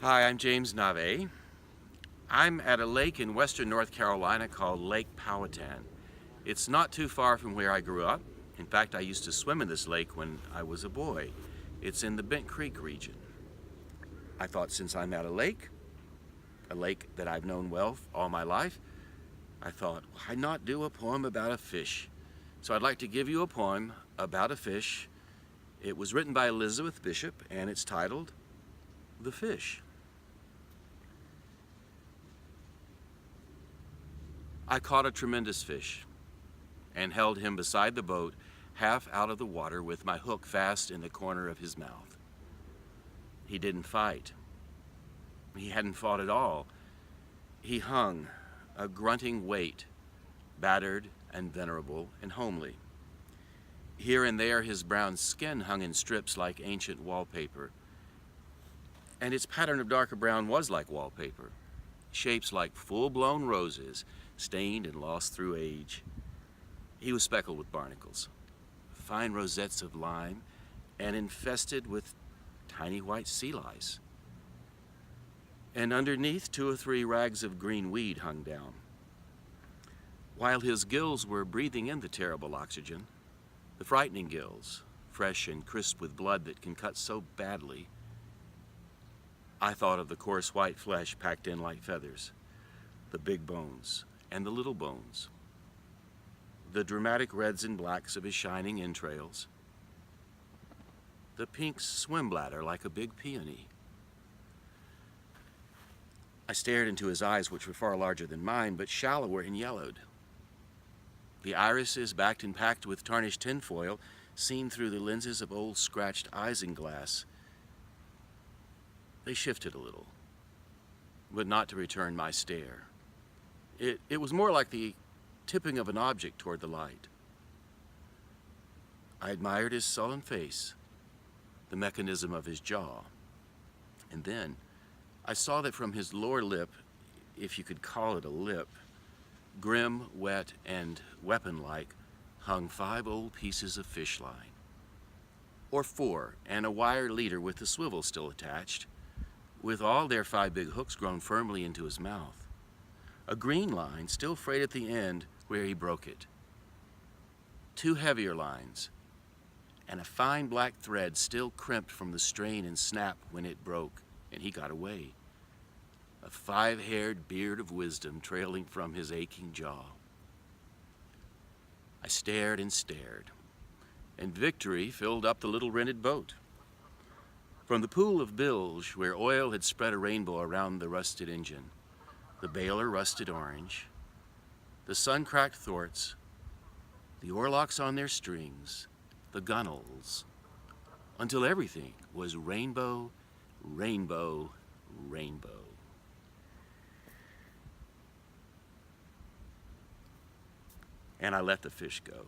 Hi, I'm James Navé. I'm at a lake in western North Carolina called Lake Powhatan. It's not too far from where I grew up. In fact, I used to swim in this lake when I was a boy. It's in the Bent Creek region. I thought since I'm at a lake that I've known well all my life, I thought, why not do a poem about a fish? So I'd like to give you a poem about a fish. It was written by Elizabeth Bishop, and it's titled The Fish. I caught a tremendous fish and held him beside the boat, half out of the water with my hook fast in the corner of his mouth. He didn't fight. He hadn't fought at all. He hung, a grunting weight, battered and venerable and homely. Here and there his brown skin hung in strips like ancient wallpaper, and its pattern of darker brown was like wallpaper, shapes like full-blown roses, stained and lost through age. He was speckled with barnacles, fine rosettes of lime, and infested with tiny white sea lice. And underneath, 2 or 3 rags of green weed hung down. While his gills were breathing in the terrible oxygen, the frightening gills, fresh and crisp with blood that can cut so badly, I thought of the coarse white flesh packed in like feathers, the big bones and the little bones, the dramatic reds and blacks of his shining entrails, the pink swim bladder like a big peony. I stared into his eyes, which were far larger than mine, but shallower and yellowed. The irises, backed and packed with tarnished tinfoil, seen through the lenses of old scratched isinglass. They shifted a little, but not to return my stare. It was more like the tipping of an object toward the light. I admired his sullen face, the mechanism of his jaw, and then I saw that from his lower lip, if you could call it a lip, grim, wet, and weapon-like, hung 5 old pieces of fish line, or 4, and a wire leader with the swivel still attached, with all their 5 big hooks grown firmly into his mouth. A green line still frayed at the end where he broke it. 2 heavier lines, and a fine black thread still crimped from the strain and snap when it broke, and he got away. A 5-haired beard of wisdom trailing from his aching jaw. I stared and stared, and victory filled up the little rented boat. From the pool of bilge, where oil had spread a rainbow around the rusted engine, the bailer rusted orange, the sun-cracked thwarts, the oarlocks on their strings, the gunwales, until everything was rainbow, rainbow, rainbow. And I let the fish go.